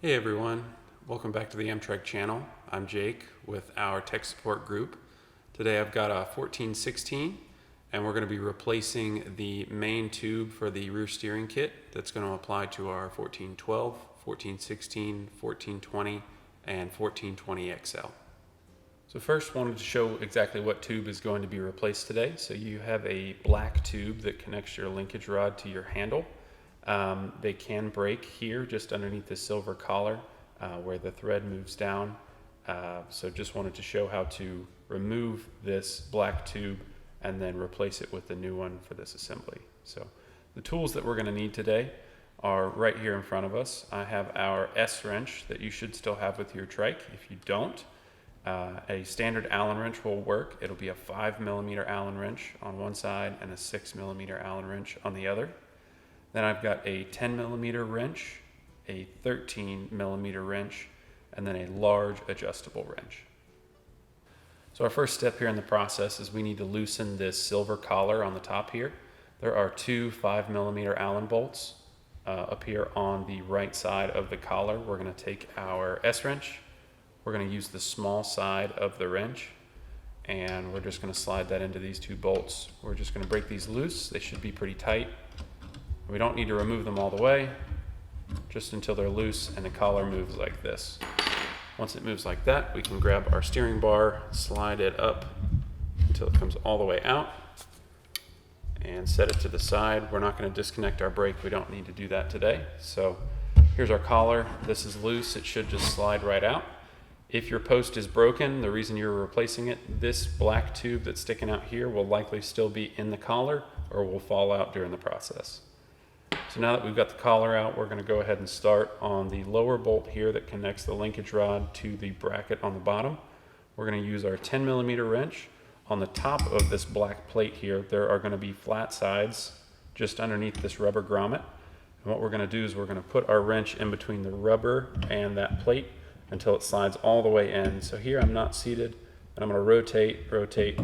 Hey everyone, welcome back to the Amtrak channel. I'm Jake with our tech support group. Today I've got a 1416 and we're going to be replacing the main tube for the rear steering kit that's going to apply to our 1412, 1416, 1420, and 1420 XL. So first wanted to show exactly what tube is going to be replaced today. So you have a black tube that connects your linkage rod to your handle. They can break here just underneath the silver collar where the thread moves down. So just wanted to show how to remove this black tube and then replace it with the new one for this assembly. So the tools that we're going to need today are right here in front of us. I have our S wrench that you should still have with your trike. If you don't, a standard Allen wrench will work. It'll be a 5mm Allen wrench on one side and a 6mm Allen wrench on the other. Then I've got a 10mm wrench, a 13mm wrench, and then a large adjustable wrench. So our first step here in the process is we need to loosen this silver collar on the top here. There are two 5mm Allen bolts up here on the right side of the collar. We're going to take our S wrench. We're going to use the small side of the wrench, and we're just going to slide that into these two bolts. We're just going to break these loose. They should be pretty tight. We don't need to remove them all the way, just until they're loose and the collar moves like this. Once it moves like that, we can grab our steering bar, slide it up until it comes all the way out, and set it to the side. We're not going to disconnect our brake. We don't need to do that today. So here's our collar. This is loose. It should just slide right out. If your post is broken, the reason you're replacing it, this black tube that's sticking out here will likely still be in the collar or will fall out during the process. So now that we've got the collar out, we're going to go ahead and start on the lower bolt here that connects the linkage rod to the bracket on the bottom. We're going to use our 10mm wrench. On the top of this black plate here, there are going to be flat sides just underneath this rubber grommet. And what we're going to do is we're going to put our wrench in between the rubber and that plate until it slides all the way in. So here I'm not seated, and I'm going to rotate,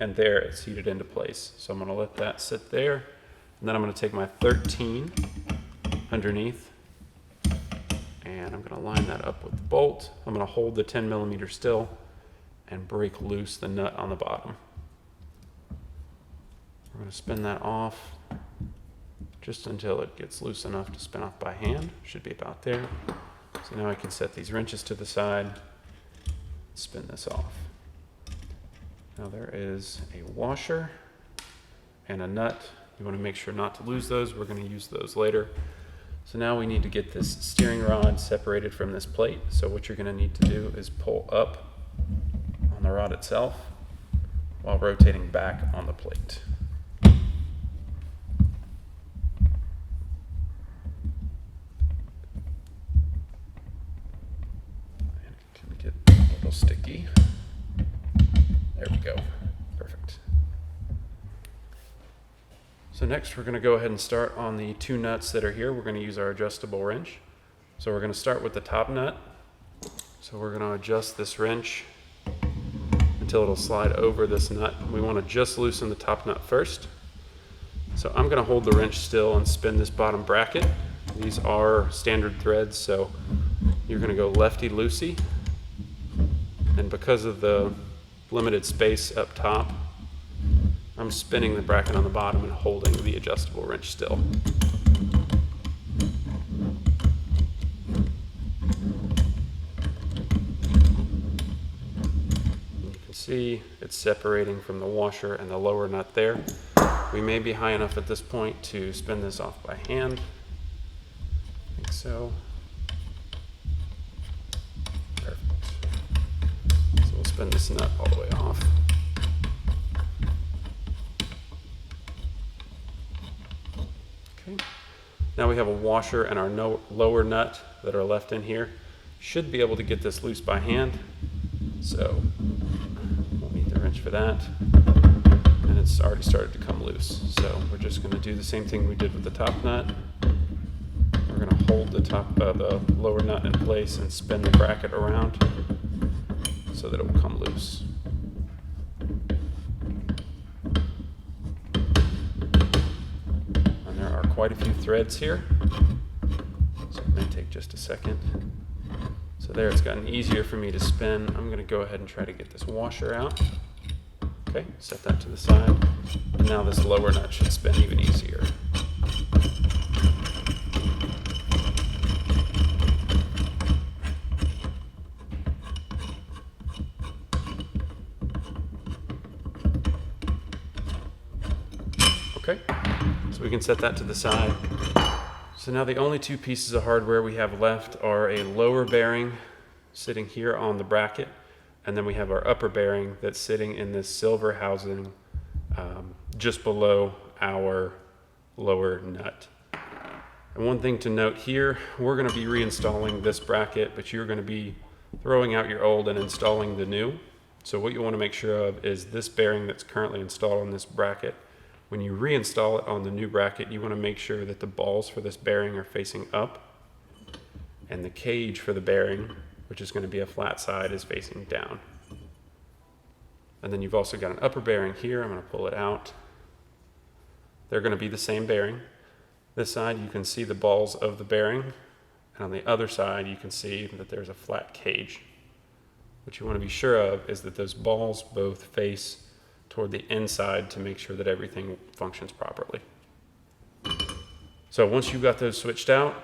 and there it's seated into place. So I'm going to let that sit there. And then I'm going to take my 13 underneath, and I'm going to line that up with the bolt. I'm going to hold the 10mm still and break loose the nut on the bottom. We're going to spin that off just until it gets loose enough to spin off by hand. Should be about there. So now I can set these wrenches to the side, spin this off. Now there is a washer and a nut. You want to make sure not to lose those. We're going to use those later. So now we need to get this steering rod separated from this plate. So what you're going to need to do is pull up on the rod itself while rotating back on the plate. And it can get a little sticky. There we go. Perfect. So next we're going to go ahead and start on the two nuts that are here. We're going to use our adjustable wrench. So we're going to start with the top nut. So we're going to adjust this wrench until it'll slide over this nut. We want to just loosen the top nut first. So I'm going to hold the wrench still and spin this bottom bracket. These are standard threads, so you're going to go lefty-loosey. And because of the limited space up top, I'm spinning the bracket on the bottom and holding the adjustable wrench still. You can see it's separating from the washer and the lower nut there. We may be high enough at this point to spin this off by hand. I think so. Perfect. So we'll spin this nut all the way off. Okay. Now we have a washer and our lower nut that are left in here. Should be able to get this loose by hand, so we'll need the wrench for that. And it's already started to come loose, so we're just going to do the same thing we did with the top nut. We're going to hold the lower nut in place and spin the bracket around so that it will come loose. Quite a few threads here, so it may take take just a second. So there, it's gotten easier for me to spin. I'm going to go ahead and try to get this washer out. Okay, set that to the side. And now this lower nut should spin even easier. Okay, so we can set that to the side. So now the only two pieces of hardware we have left are a lower bearing sitting here on the bracket, and then we have our upper bearing that's sitting in this silver housing just below our lower nut. And one thing to note here, we're going to be reinstalling this bracket, but you're going to be throwing out your old and installing the new. So what you want to make sure of is this bearing that's currently installed on this bracket. When you reinstall it on the new bracket, you want to make sure that the balls for this bearing are facing up, and the cage for the bearing, which is going to be a flat side, is facing down. And then you've also got an upper bearing here. I'm going to pull it out. They're going to be the same bearing. This side you can see the balls of the bearing, and on the other side you can see that there's a flat cage. What you want to be sure of is that those balls both face toward the inside to make sure that everything functions properly. So once you've got those switched out,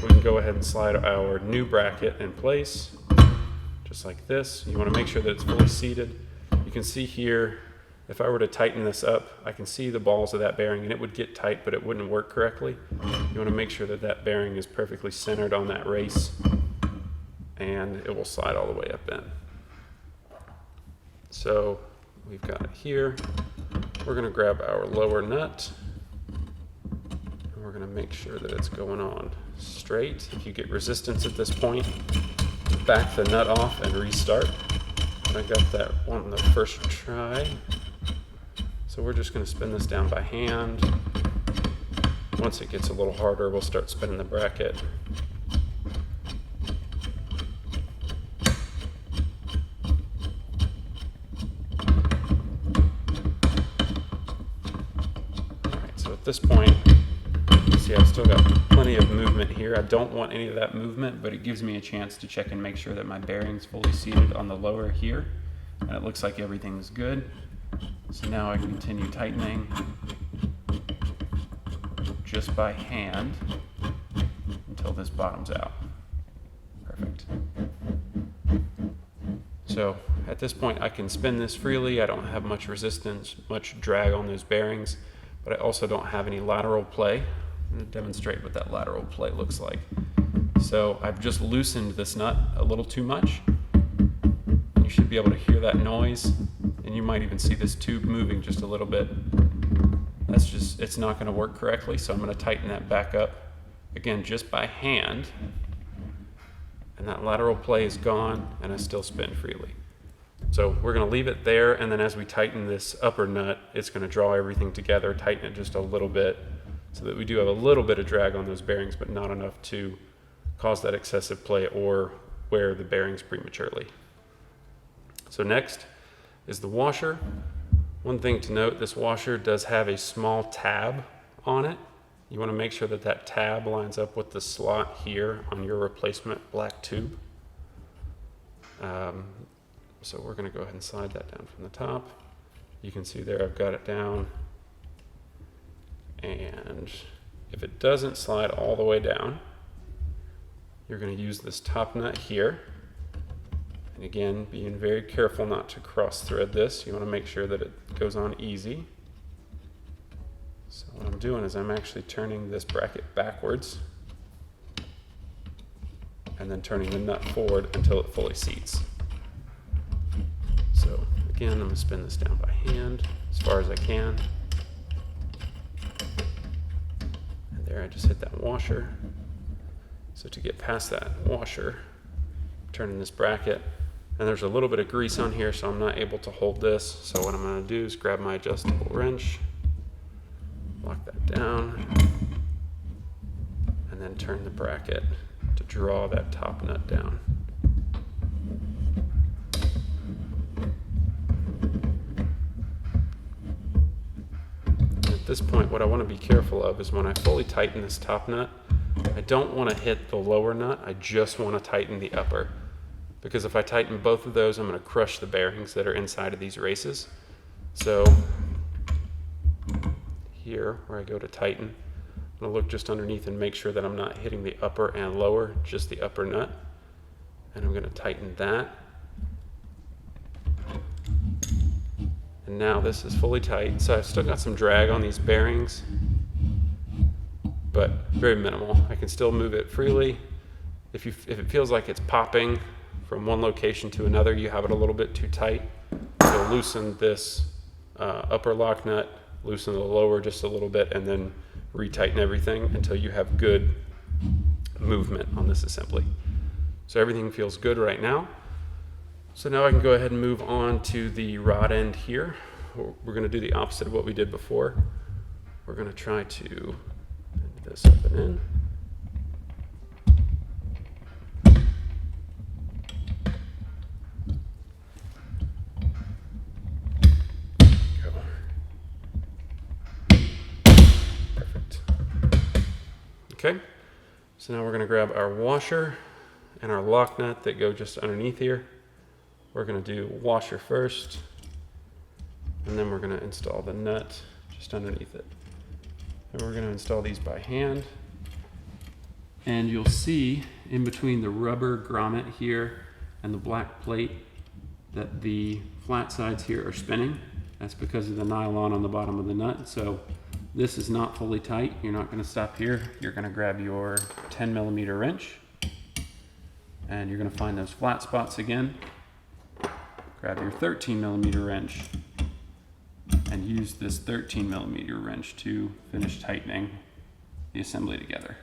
we can go ahead and slide our new bracket in place, just like this. You want to make sure that it's fully seated. You can see here, if I were to tighten this up, I can see the balls of that bearing, and it would get tight, but it wouldn't work correctly. You want to make sure that that bearing is perfectly centered on that race, and it will slide all the way up in. So we've got it here. We're going to grab our lower nut, and we're going to make sure that it's going on straight. If you get resistance at this point, back the nut off and restart. I got that one the first try. So we're just going to spin this down by hand. Once it gets a little harder, we'll start spinning the bracket. At this point, you see I've still got plenty of movement here. I don't want any of that movement, but it gives me a chance to check and make sure that my bearing's fully seated on the lower here, and it looks like everything's good. So now I continue tightening just by hand until this bottoms out. Perfect. So at this point I can spin this freely. I don't have much resistance, much drag on those bearings, but I also don't have any lateral play. I'm going to demonstrate what that lateral play looks like. So I've just loosened this nut a little too much. You should be able to hear that noise, and you might even see this tube moving just a little bit. That's just, it's not going to work correctly, so I'm going to tighten that back up, again, just by hand. And that lateral play is gone, and I still spin freely. So we're going to leave it there, and then as we tighten this upper nut, it's going to draw everything together, tighten it just a little bit, so that we do have a little bit of drag on those bearings, but not enough to cause that excessive play or wear the bearings prematurely. So next is the washer. One thing to note, this washer does have a small tab on it. You want to make sure that that tab lines up with the slot here on your replacement black tube. So we're going to go ahead and slide that down from the top. You can see there I've got it down. And if it doesn't slide all the way down, you're going to use this top nut here. And again, being very careful not to cross thread this. You want to make sure that it goes on easy. So what I'm doing is I'm actually turning this bracket backwards and then turning the nut forward until it fully seats. So again, I'm going to spin this down by hand as far as I can. And there I just hit that washer. So to get past that washer, I'm turning this bracket, and there's a little bit of grease on here, so I'm not able to hold this. So what I'm going to do is grab my adjustable wrench, lock that down, and then turn the bracket to draw that top nut down. At this point, what I want to be careful of is when I fully tighten this top nut, I don't want to hit the lower nut, I just want to tighten the upper. Because if I tighten both of those, I'm going to crush the bearings that are inside of these races. So here, where I go to tighten, I'm going to look just underneath and make sure that I'm not hitting the upper and lower, just the upper nut. And I'm going to tighten that. And now this is fully tight, so I've still got some drag on these bearings, but very minimal. I can still move it freely. If it feels like it's popping from one location to another, you have it a little bit too tight. So loosen this upper lock nut, loosen the lower just a little bit, and then retighten everything until you have good movement on this assembly. So everything feels good right now. So now I can go ahead and move on to the rod end here. We're going to do the opposite of what we did before. We're going to try to bend this up and in. Perfect. Okay, so now we're going to grab our washer and our lock nut that go just underneath here. We're going to do washer first, and then we're going to install the nut just underneath it. And we're going to install these by hand. And you'll see in between the rubber grommet here and the black plate that the flat sides here are spinning. That's because of the nylon on the bottom of the nut. So this is not fully tight. You're not going to stop here. You're going to grab your 10mm wrench, and you're going to find those flat spots again. Grab your 13mm wrench and use this 13mm wrench to finish tightening the assembly together.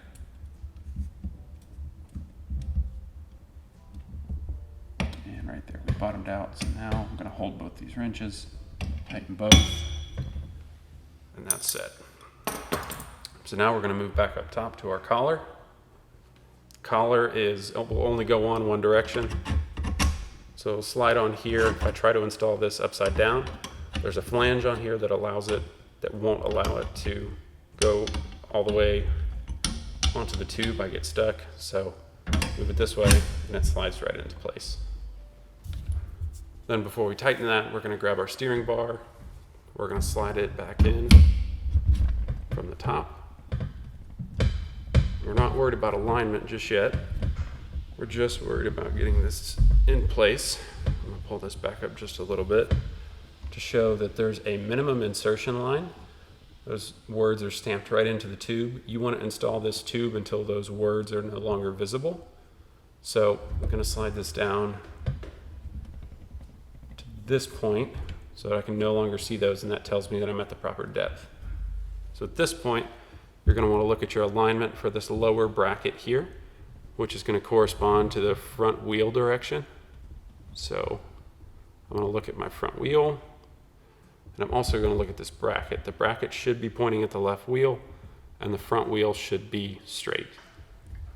And right there, we bottomed out. So now I'm going to hold both these wrenches, tighten both, and that's set. So now we're going to move back up top to our collar. Collar will only go on one direction. So it'll slide on here. If I try to install this upside down, there's a flange on here that won't allow it to go all the way onto the tube. I get stuck, so move it this way and it slides right into place. Then before we tighten that, we're going to grab our steering bar. We're going to slide it back in from the top. We're not worried about alignment just yet. We're just worried about getting this in place. I'm going to pull this back up just a little bit to show that there's a minimum insertion line. Those words are stamped right into the tube. You want to install this tube until those words are no longer visible. So I'm going to slide this down to this point so that I can no longer see those, and that tells me that I'm at the proper depth. So at this point, you're going to want to look at your alignment for this lower bracket here, which is going to correspond to the front wheel direction. So I'm going to look at my front wheel, and I'm also going to look at this bracket. The bracket should be pointing at the left wheel, and the front wheel should be straight.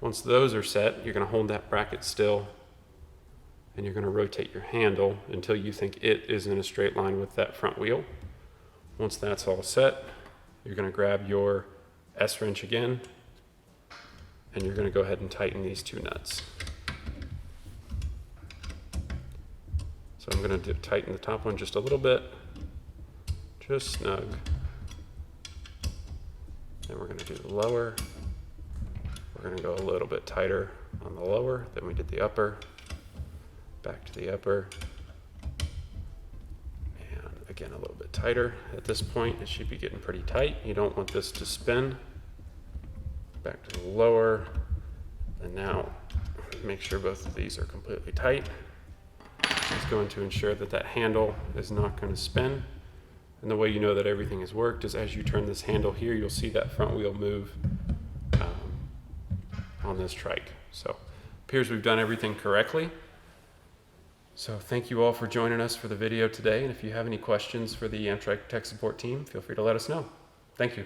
Once those are set, you're going to hold that bracket still, and you're going to rotate your handle until you think it is in a straight line with that front wheel. Once that's all set, you're going to grab your S-wrench again, and you're going to go ahead and tighten these two nuts. So I'm going to tighten the top one just a little bit, just snug. Then we're going to do the lower. We're going to go a little bit tighter on the lower than we did the upper. Back to the upper. And again, a little bit tighter. At this point, it should be getting pretty tight. You don't want this to spin. Back to the lower. And now make sure both of these are completely tight. It's going to ensure that that handle is not going to spin. And the way you know that everything has worked is as you turn this handle here, you'll see that front wheel move on this trike. So it appears we've done everything correctly. So thank you all for joining us for the video today. And if you have any questions for the Amtrak tech support team, feel free to let us know. Thank you.